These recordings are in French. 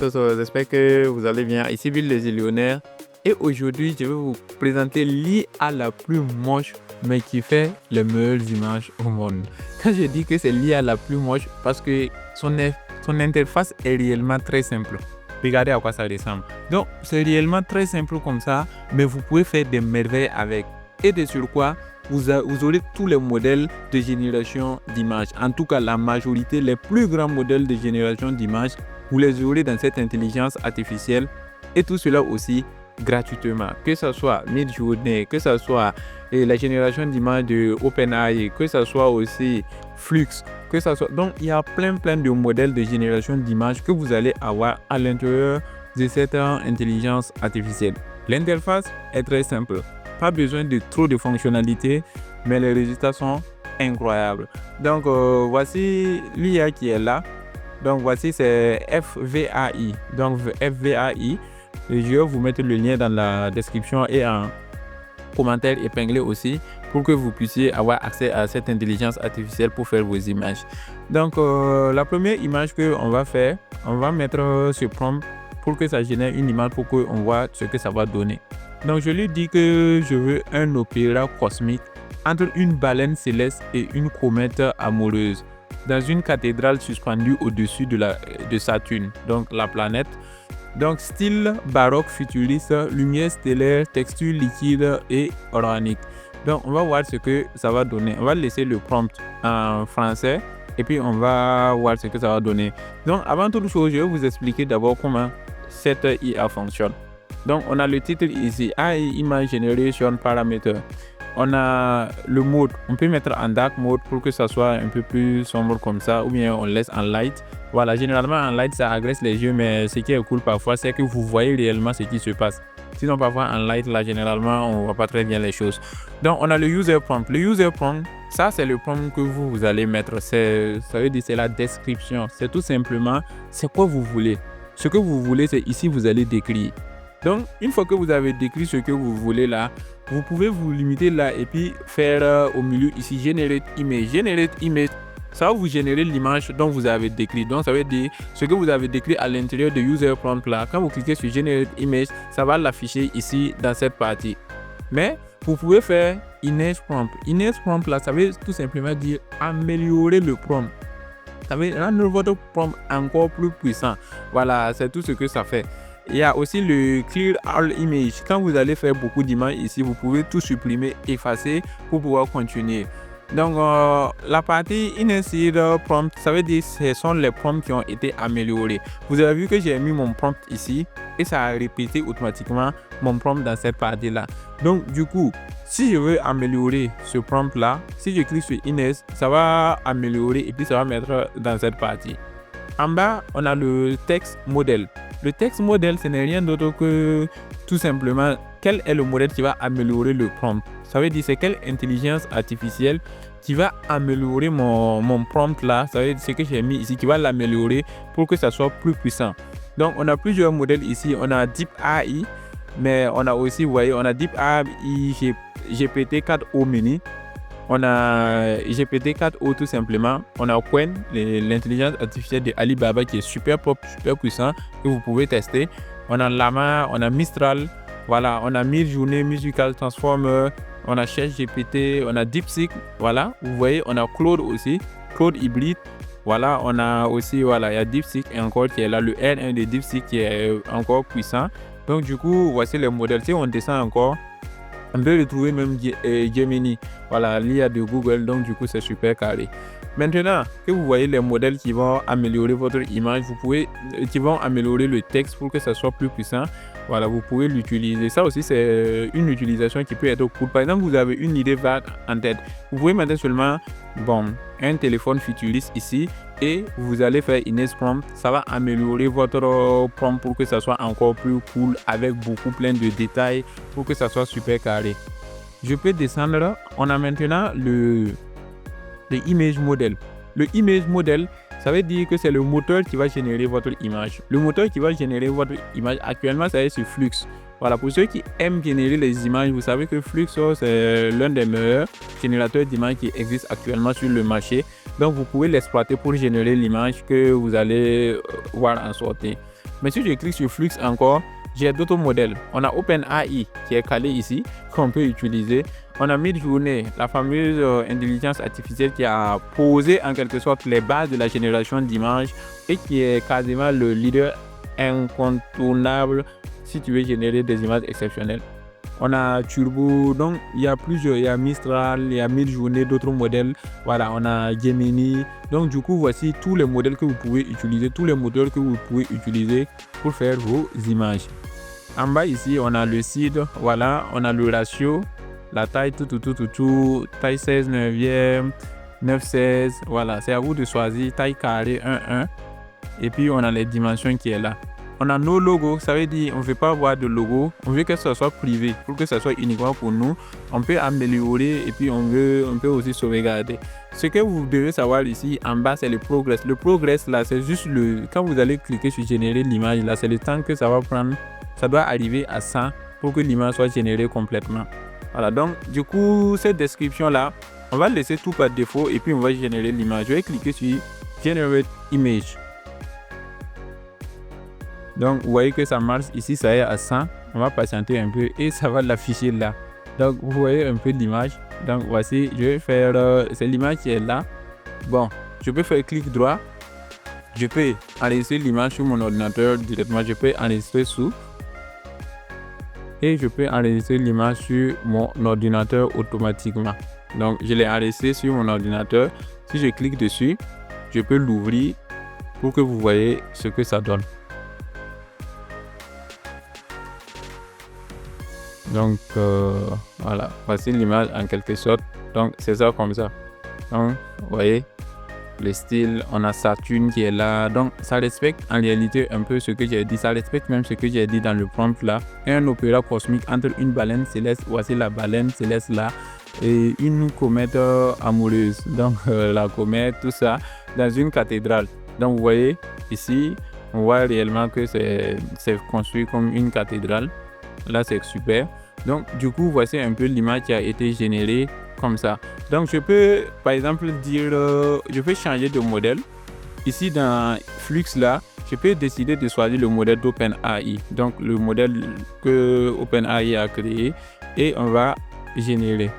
J'espère que vous allez bien. Ici Bill les Illionnaires. Et aujourd'hui, je vais vous présenter l'IA la plus moche, mais qui fait les meilleures images au monde. Quand je dis que c'est l'IA la plus moche, parce que son interface est réellement très simple. Regardez à quoi ça ressemble. Donc, c'est réellement très simple comme ça, mais vous pouvez faire des merveilles avec. Et de surcroît, vous aurez tous les modèles de génération d'images. En tout cas, la majorité, les plus grands modèles de génération d'images, vous les aurez dans cette intelligence artificielle. Et tout cela aussi gratuitement. Que ce soit Midjourney, que ce soit la génération d'images de OpenAI, que ce soit aussi Flux, que ce soit... Donc, il y a plein de modèles de génération d'images que vous allez avoir à l'intérieur de cette intelligence artificielle. L'interface est très simple. Pas besoin de trop de fonctionnalités, mais les résultats sont incroyables. Donc, voici l'IA qui est là. Donc, voici, c'est FVAI. Donc, FVAI. Je vais vous mettre le lien dans la description et en commentaire épinglé aussi pour que vous puissiez avoir accès à cette intelligence artificielle pour faire vos images. Donc, la première image qu'on va faire, on va mettre ce prompt pour que ça génère une image pour qu'on voit ce que ça va donner. Donc, je lui dis que je veux un opéra cosmique entre une baleine céleste et une comète amoureuse dans une cathédrale suspendue au-dessus de Saturne, donc la planète. Donc, style baroque futuriste, lumière stellaire, texture liquide et organique. Donc, on va voir ce que ça va donner. On va laisser le prompt en français et puis on va voir ce que ça va donner. Donc, avant toute chose, je vais vous expliquer d'abord comment cette IA fonctionne. Donc, on a le titre ici, AI Image Generation Parameter. On a le mode, on peut mettre en dark mode pour que ça soit un peu plus sombre comme ça, ou bien on laisse en light. Voilà, généralement en light ça agresse les yeux, mais ce qui est cool parfois c'est que vous voyez réellement ce qui se passe. Sinon parfois en light là généralement on voit pas très bien les choses. Donc on a le user prompt. Le user prompt, ça c'est le prompt que vous allez mettre. Ça veut dire c'est la description. C'est tout simplement c'est quoi vous voulez. Ce que vous voulez c'est ici vous allez décrire. Donc, une fois que vous avez décrit ce que vous voulez là, vous pouvez vous limiter là et puis faire au milieu ici Generate Image. Generate Image, ça va vous générer l'image dont vous avez décrit. Donc, ça veut dire ce que vous avez décrit à l'intérieur de User Prompt là. Quand vous cliquez sur Generate Image, ça va l'afficher ici dans cette partie. Mais, vous pouvez faire Image Prompt. Image Prompt là, ça veut tout simplement dire améliorer le prompt. Ça veut rendre votre prompt encore plus puissant. Voilà, c'est tout ce que ça fait. Il y a aussi le Clear All Image. Quand vous allez faire beaucoup d'images ici, vous pouvez tout supprimer, effacer pour pouvoir continuer. Donc, la partie Enhanced Prompt, ça veut dire que ce sont les prompts qui ont été améliorés. Vous avez vu que j'ai mis mon prompt ici et ça a répété automatiquement mon prompt dans cette partie-là. Donc, du coup, si je veux améliorer ce prompt-là, si je clique sur Enhance, ça va améliorer et puis ça va mettre dans cette partie. En bas, on a le texte modèle. Le texte modèle, ce n'est rien d'autre que tout simplement quel est le modèle qui va améliorer le prompt. Ça veut dire c'est quelle intelligence artificielle qui va améliorer mon prompt là. Ça veut dire ce que j'ai mis ici qui va l'améliorer pour que ça soit plus puissant. Donc on a plusieurs modèles ici. On a Deep AI, mais on a aussi, vous voyez, on a Deep AI GPT-4o mini. On a GPT-4o tout simplement. On a Qwen, l'intelligence artificielle de Alibaba qui est super puissant, que vous pouvez tester. On a Llama, on a Mistral, voilà, on a Midjourney, Musical Transformer, on a ChatGPT, on a DeepSeek, voilà, vous voyez, on a Claude aussi, Claude hybride, voilà, on a aussi, voilà, il y a DeepSeek et encore qui est là, le R1 de DeepSeek qui est encore puissant. Donc du coup, voici les modèles. Si on descend encore, on peut retrouver même Gemini, voilà, l'IA de Google, donc du coup c'est super carré. Maintenant que vous voyez les modèles qui vont améliorer votre image, qui vont améliorer le texte pour que ça soit plus puissant, voilà, vous pouvez l'utiliser. Ça aussi c'est une utilisation qui peut être cool. Par exemple, vous avez une idée vague en tête, vous pouvez mettre seulement un téléphone futuriste ici et vous allez faire Image Prompt. Ça va améliorer votre prompt pour que ça soit encore plus cool avec plein de détails pour que ça soit super carré. Je peux descendre. On a maintenant le image model. Le image model, ça veut dire que c'est le moteur qui va générer votre image. Le moteur qui va générer votre image actuellement, c'est Flux. Voilà, pour ceux qui aiment générer les images, vous savez que Flux, c'est l'un des meilleurs générateurs d'images qui existe actuellement sur le marché. Donc, vous pouvez l'exploiter pour générer l'image que vous allez voir en sortir. Mais si je clique sur Flux encore, j'ai d'autres modèles. On a OpenAI qui est calé ici, qu'on peut utiliser. On a Midjourney, la fameuse intelligence artificielle qui a posé en quelque sorte les bases de la génération d'images et qui est quasiment le leader incontournable si tu veux générer des images exceptionnelles. On a Turbo, donc il y a plusieurs, il y a Mistral, il y a Midjourney, d'autres modèles. Voilà, on a Gemini. Donc du coup, voici tous les modèles que vous pouvez utiliser, tous les moteurs que vous pouvez utiliser pour faire vos images. En bas ici, on a le seed, voilà, on a le ratio, la taille, taille 16 neuvième, 9 16, voilà, c'est à vous de choisir, taille carré 1 1. Et puis on a les dimensions qui est là. On a nos logos, ça veut dire on ne veut pas avoir de logo, on veut que ça soit privé, pour que ça soit uniquement pour nous. On peut améliorer et puis on peut aussi sauvegarder. Ce que vous devez savoir ici en bas, c'est le progress. Le progress là, c'est juste quand vous allez cliquer sur générer l'image là, c'est le temps que ça va prendre. Ça doit arriver à 100 pour que l'image soit générée complètement. Voilà, donc du coup, cette description là, on va laisser tout par défaut et puis on va générer l'image. Je vais cliquer sur Generate Image. Donc, vous voyez que ça marche. Ici, ça est à 100. On va patienter un peu et ça va l'afficher là. Donc, vous voyez un peu l'image. Donc, voici, je vais faire... c'est l'image qui est là. Bon, je peux faire clic droit. Je peux enregistrer l'image sur mon ordinateur directement. Je peux enregistrer sous. Et je peux enregistrer l'image sur mon ordinateur automatiquement. Donc, je l'ai enregistré sur mon ordinateur. Si je clique dessus, je peux l'ouvrir pour que vous voyez ce que ça donne. Donc voilà, voici l'image en quelque sorte. Donc c'est ça comme ça. Donc vous voyez le style, on a Saturne qui est là. Donc ça respecte en réalité un peu ce que j'ai dit. Ça respecte même ce que j'ai dit dans le prompt là. Un opéra cosmique entre une baleine céleste, voici la baleine céleste là, et une comète amoureuse. Donc la comète, tout ça, dans une cathédrale. Donc vous voyez ici, on voit réellement que c'est construit comme une cathédrale. Là c'est super. Donc du coup voici un peu l'image qui a été générée comme ça. Donc je peux par exemple dire je peux changer de modèle. Ici dans Flux là, je peux décider de choisir le modèle d'OpenAI. Donc le modèle que OpenAI a créé et on va générer.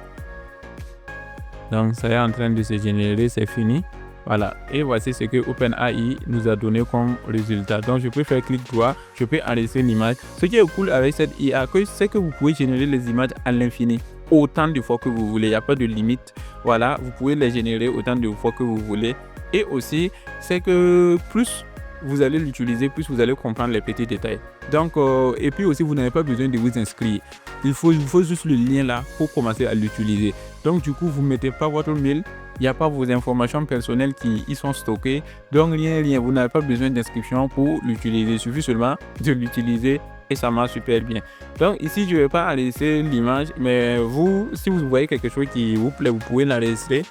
Donc ça est en train de se générer, c'est fini. Voilà, et voici ce que OpenAI nous a donné comme résultat. Donc je peux faire clic droit, je peux enregistrer l'image. Ce qui est cool avec cette IA, c'est que vous pouvez générer les images à l'infini, autant de fois que vous voulez. Il n'y a pas de limite. Voilà, vous pouvez les générer autant de fois que vous voulez. Et aussi, c'est que plus vous allez l'utiliser, plus vous allez comprendre les petits détails. Donc, et puis aussi, vous n'avez pas besoin de vous inscrire. Il faut juste le lien là pour commencer à l'utiliser. Donc du coup, vous ne mettez pas votre mail. Il n'y a pas vos informations personnelles qui y sont stockées. Donc rien, vous n'avez pas besoin d'inscription pour l'utiliser. Il suffit seulement de l'utiliser et ça marche super bien. Donc ici, je ne vais pas enregistrer l'image, mais vous, si vous voyez quelque chose qui vous plaît, vous pouvez l'enregistrer.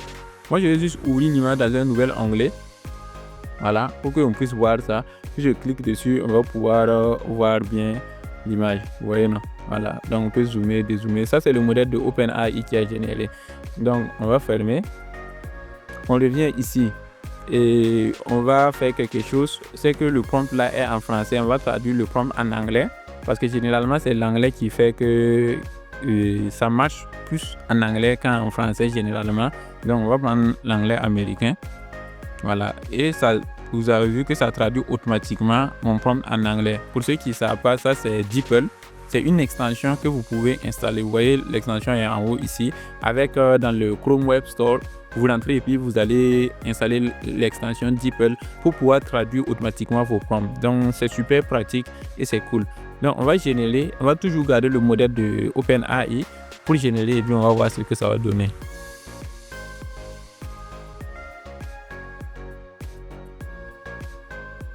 Moi, je vais juste ouvrir l'image dans un nouvel onglet. Voilà, pour qu'on puisse voir ça. Si je clique dessus, on va pouvoir voir bien l'image. Vous voyez, non? Voilà, donc on peut zoomer, dézoomer. Ça, c'est le modèle de OpenAI qui a généré. Donc, on va fermer. On revient ici et on va faire quelque chose. C'est que le prompt là est en français. On va traduire le prompt en anglais parce que généralement c'est l'anglais qui fait que ça marche plus en anglais qu'en français généralement. Donc on va prendre l'anglais américain. Voilà, et ça, vous avez vu que ça traduit automatiquement mon prompt en anglais. Pour ceux qui ne savent pas, ça c'est DeepL. C'est une extension que vous pouvez installer. Vous voyez, l'extension est en haut ici. Avec dans le Chrome Web Store, vous rentrez et puis vous allez installer l'extension DeepL pour pouvoir traduire automatiquement vos prompts. Donc c'est super pratique et c'est cool. Donc on va générer, on va toujours garder le modèle de OpenAI pour générer et puis on va voir ce que ça va donner.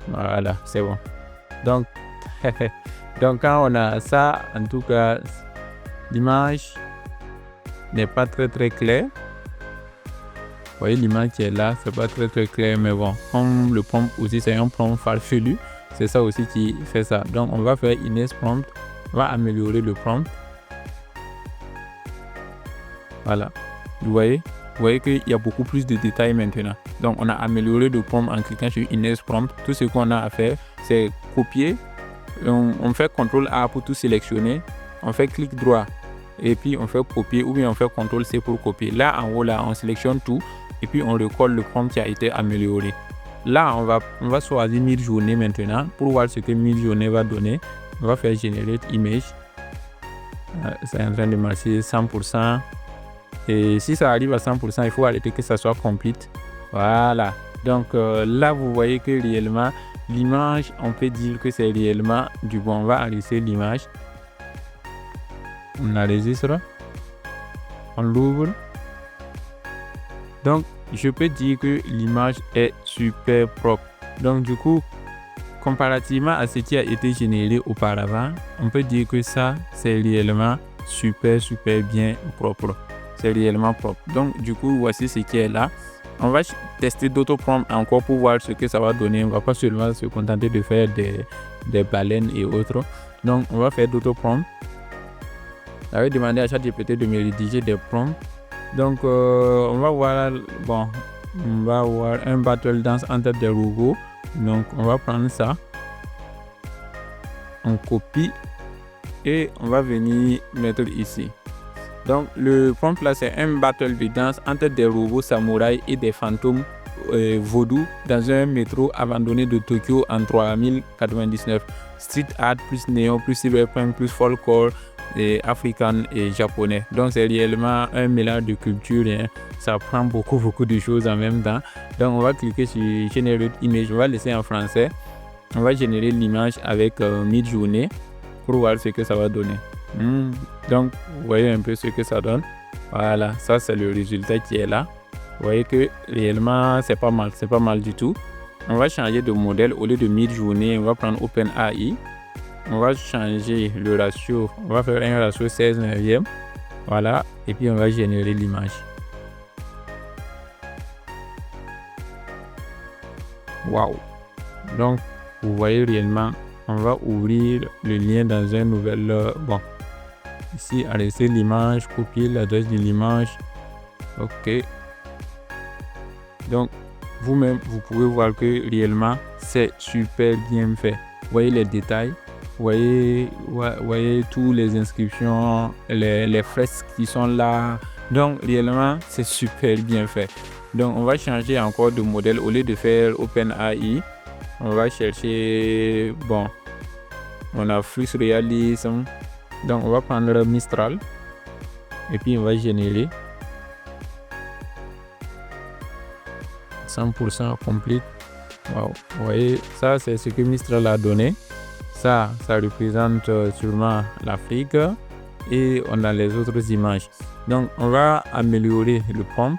Voilà, c'est bon. Donc donc quand on a ça, en tout cas, l'image n'est pas très claire. Vous voyez l'image qui est là, c'est pas très clair, mais bon, comme le prompt aussi c'est un prompt farfelu, c'est ça aussi qui fait ça. Donc on va faire Ines prompt, on va améliorer le prompt. Voilà, vous voyez qu'il y a beaucoup plus de détails maintenant. Donc on a amélioré le prompt en cliquant sur Ines prompt. Tout ce qu'on a à faire, c'est copier on fait CTRL A pour tout sélectionner, on fait clic droit et puis on fait copier ou bien on fait CTRL C pour copier. Là en haut, là on sélectionne tout et puis on recolle le prompt qui a été amélioré. Là on va choisir Midjourney maintenant pour voir ce que Midjourney va donner. On va faire Generate Image. C'est en train de marcher 100%. Et si ça arrive à 100%, il faut arrêter que ça soit complete. Voilà. Donc là, vous voyez que réellement, l'image, on peut dire que c'est réellement du bon. On va enregistrer l'image. On enregistre. On l'ouvre. Donc, je peux dire que l'image est super propre. Donc, du coup, comparativement à ce qui a été généré auparavant, on peut dire que ça, c'est réellement super bien propre. C'est réellement propre. Donc, du coup, voici ce qui est là. On va tester d'autres prompts encore pour voir ce que ça va donner. On va pas seulement se contenter de faire des baleines et autres. Donc, on va faire d'autres prompts. Je vais demander à ChatGPT de me rédiger des prompts. Donc, on va voir un battle dance entre des robots. Donc, on va prendre ça. On copie et on va venir mettre ici. Donc, le prompt là, c'est un battle de danse entre des robots samouraïs et des fantômes vaudous dans un métro abandonné de Tokyo en 3099. Street art plus néon plus cyberpunk plus folklore et africain et japonais. Donc, c'est réellement un mélange de culture. Hein. Ça prend beaucoup de choses en même temps. Donc, on va cliquer sur Generate Image. On va laisser en français. On va générer l'image avec Midjourney pour voir ce que ça va donner. Donc, vous voyez un peu ce que ça donne. Voilà, ça c'est le résultat qui est là. Vous voyez que réellement, c'est pas mal du tout. On va changer de modèle. Au lieu de Midjourney, on va prendre OpenAI. On va changer le ratio. On va faire un ratio 16/9. Voilà, et puis on va générer l'image. Waouh! Donc, vous voyez réellement, on va ouvrir le lien dans un nouvel... Ici, arrêter l'image, copier l'adresse de l'image. OK. Donc, vous-même, vous pouvez voir que réellement, c'est super bien fait. Vous voyez les détails. Vous voyez toutes les inscriptions, les fresques qui sont là. Donc, réellement, c'est super bien fait. Donc, on va changer encore de modèle. Au lieu de faire OpenAI, on va chercher... on a Flux Realism. Donc, on va prendre Mistral et puis on va générer 100% complete. Wow. Vous voyez, ça c'est ce que Mistral a donné. Ça représente sûrement l'Afrique et on a les autres images. Donc, on va améliorer le prompt.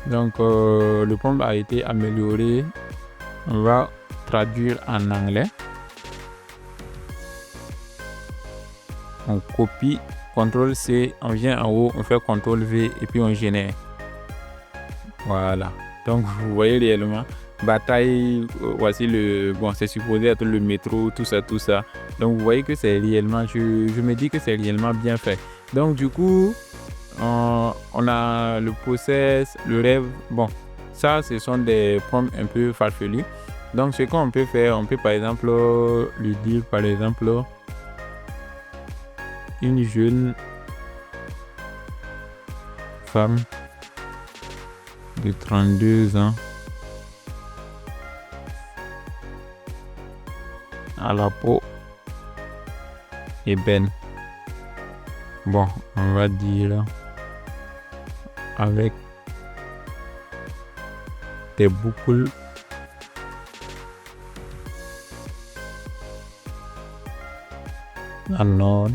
Donc, le prompt a été amélioré. On va traduire en anglais. On copie, CTRL-C, on vient en haut, on fait CTRL-V et puis on génère. Voilà. Donc, vous voyez réellement, bataille, voici c'est supposé être le métro, tout ça. Donc, vous voyez que c'est réellement, je me dis que c'est réellement bien fait. Donc, du coup, on a le process, le rêve. Ça, ce sont des prompts un peu farfelus. Donc, ce qu'on peut faire, on peut par exemple lui dire, par exemple, une jeune femme de 32 ans à la peau ébène. On va dire avec des boucles en or.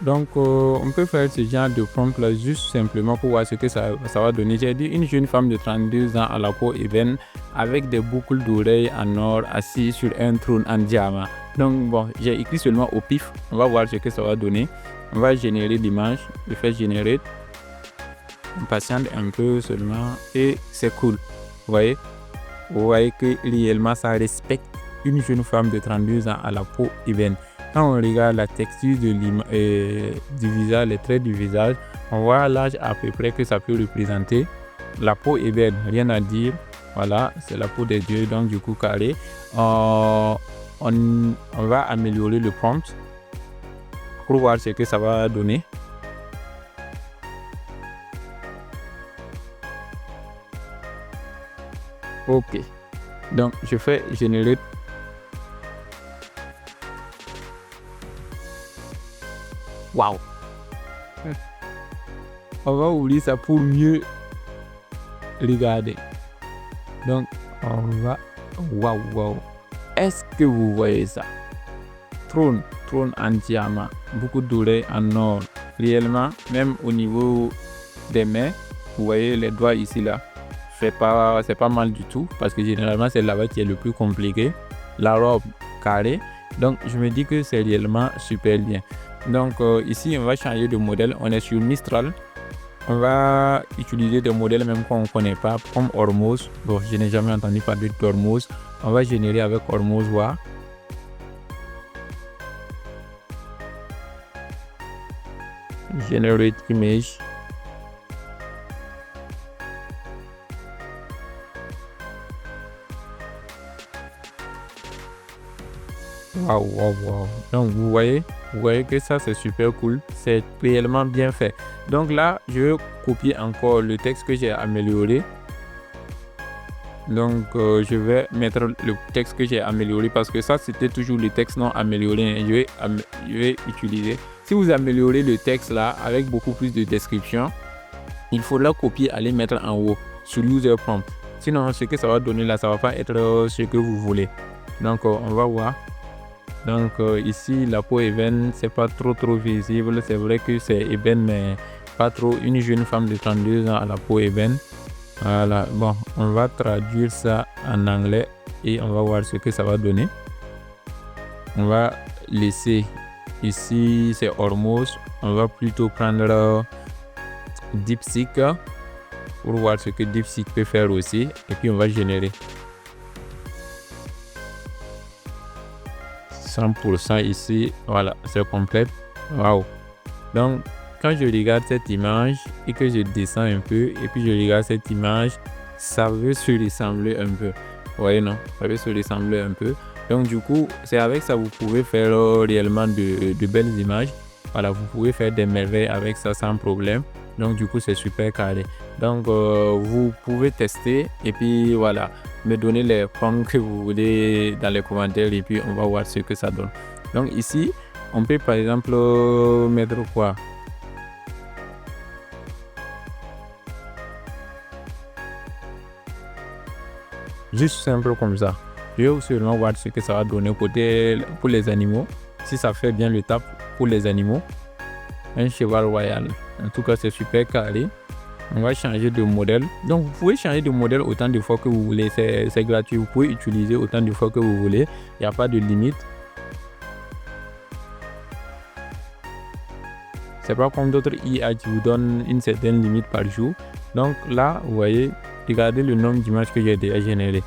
Donc on peut faire ce genre de prompt là juste simplement pour voir ce que ça va donner. J'ai dit une jeune femme de 32 ans à la peau ébène avec des boucles d'oreilles en or assise sur un trône en diamant. Donc j'ai écrit seulement au pif. On va voir ce que ça va donner. On va générer l'image, le faire générer. On patiente un peu seulement et c'est cool. Vous voyez que réellement ça respecte une jeune femme de 32 ans à la peau ébène. Quand on regarde la texture du visage, les traits du visage, on voit l'âge à peu près que ça peut représenter. La peau ébène, rien à dire. Voilà, c'est la peau des dieux, donc du coup carré. On va améliorer le prompt pour voir ce que ça va donner. Ok, donc je fais générer. Waouh, on va ouvrir ça pour mieux regarder. Donc on va, waouh, est-ce que vous voyez ça? Trône en diamant, beaucoup d'oreilles en or. Réellement, même au niveau des mains, vous voyez les doigts ici là, c'est pas mal du tout, parce que généralement c'est là-bas qui est le plus compliqué. La robe carrée, donc je me dis que c'est réellement super bien. Donc ici on va changer de modèle, on est sur Mistral. On va utiliser des modèles même qu'on ne connaît pas, comme Hormuz. Bon, je n'ai jamais entendu parler d'Hormuz. On va générer avec Hormuz WA. Generate image. Waouh. Donc vous voyez que ça c'est super cool, c'est réellement bien fait. Donc là je vais copier encore le texte que j'ai amélioré. Donc je vais mettre le texte que j'ai amélioré, parce que ça c'était toujours le texte non amélioré. Je vais utiliser, si vous améliorez le texte là avec beaucoup plus de description, il faudra copier, aller mettre en haut sur user prompt. Sinon ce que ça va donner là, ça va pas être ce que vous voulez. Donc on va voir. Donc ici la peau ébène, c'est pas trop visible. C'est vrai que c'est ébène, mais pas trop. Une jeune femme de 32 ans à la peau ébène. Voilà, bon, on va traduire ça en anglais et on va voir ce que ça va donner. On va laisser ici, c'est Hormuz. On va plutôt prendre DeepSeek pour voir ce que DeepSeek peut faire aussi. Et puis on va générer 100% ici. Voilà, c'est complète. Waouh. Donc quand je regarde cette image et que je descends un peu et puis je regarde cette image, ça veut se ressembler un peu. Vous voyez, non? Ça veut se ressembler un peu. Donc du coup, c'est avec ça vous pouvez faire réellement de belles images. Voilà, vous pouvez faire des merveilles avec ça sans problème. Donc du coup, c'est super carré. Donc vous pouvez tester et puis voilà, me donner les prompts que vous voulez dans les commentaires et puis on va voir ce que ça donne. Donc ici, on peut par exemple mettre quoi? Juste simple comme ça. Je vais aussi voir ce que ça va donner pour les animaux. Si ça fait bien le tap pour les animaux. Un cheval royal. En tout cas, c'est super carré. On va changer de modèle. Donc, vous pouvez changer de modèle autant de fois que vous voulez. C'est gratuit. Vous pouvez utiliser autant de fois que vous voulez. Il n'y a pas de limite. C'est pas comme d'autres IA qui vous donnent une certaine limite par jour. Donc là, vous voyez, regardez le nombre d'images que j'ai déjà généré.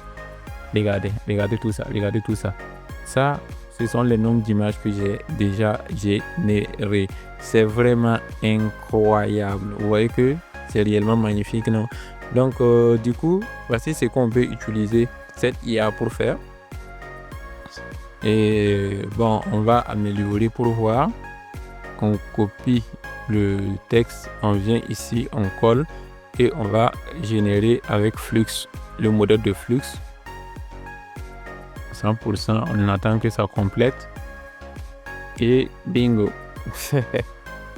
Regardez tout ça. Ça, ce sont les nombres d'images que j'ai déjà générées. C'est vraiment incroyable. Vous voyez que c'est réellement magnifique, non? Donc, du coup, voici ce qu'on peut utiliser cette IA pour faire. Et bon, on va améliorer pour voir. On copie le texte, on vient ici, on colle et on va générer avec Flux, le modèle de Flux. 100%, on attend que ça complète et bingo. Vous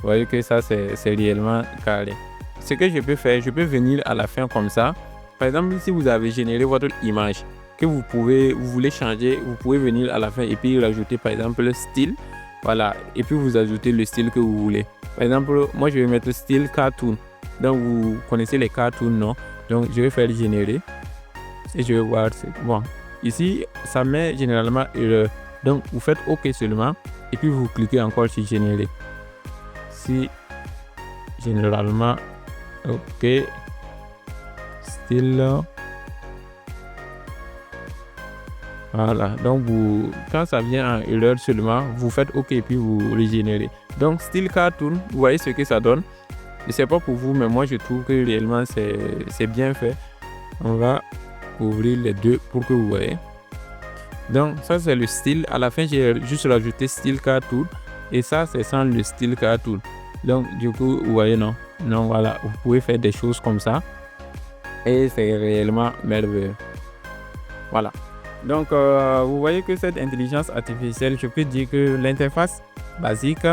voyez que ça c'est réellement carré. Ce que je peux faire, je peux venir à la fin comme ça. Par exemple, si vous avez généré votre image que vous voulez changer, vous pouvez venir à la fin et puis rajouter par exemple le style. Voilà, et puis vous ajoutez le style que vous voulez. Par exemple, moi je vais mettre style cartoon. Donc vous connaissez les cartoons, non? Donc je vais faire générer et je vais voir. Bon, ici ça met généralement erreur. Donc vous faites OK seulement et puis vous cliquez encore sur générer. Si généralement OK, style. Voilà, donc quand ça vient en erreur seulement, vous faites OK et puis vous régénérez. Donc style cartoon, vous voyez ce que ça donne. Je sais pas pour vous, mais moi je trouve que réellement c'est bien fait. On va ouvrir les deux pour que vous voyez. Donc ça c'est le style. À la fin j'ai juste rajouté style cartoon et ça c'est sans le style cartoon. Donc du coup vous voyez non, voilà, vous pouvez faire des choses comme ça et c'est réellement merveilleux. Voilà. Donc, vous voyez que cette intelligence artificielle, je peux dire que l'interface basique,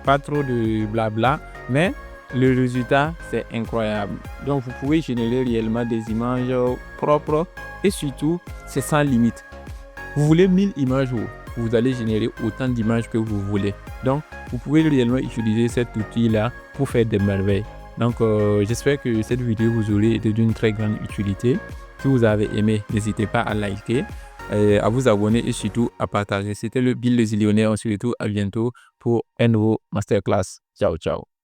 pas trop de blabla, mais le résultat, c'est incroyable. Donc, vous pouvez générer réellement des images propres et surtout, c'est sans limite. Vous voulez 1000 images, vous allez générer autant d'images que vous voulez. Donc, vous pouvez réellement utiliser cet outil-là pour faire des merveilles. Donc, j'espère que cette vidéo vous aura été d'une très grande utilité. Si vous avez aimé, n'hésitez pas à liker, à vous abonner et surtout à partager. C'était le Bill le Zillionnaire. On se retrouve à bientôt pour un nouveau masterclass. Ciao, ciao.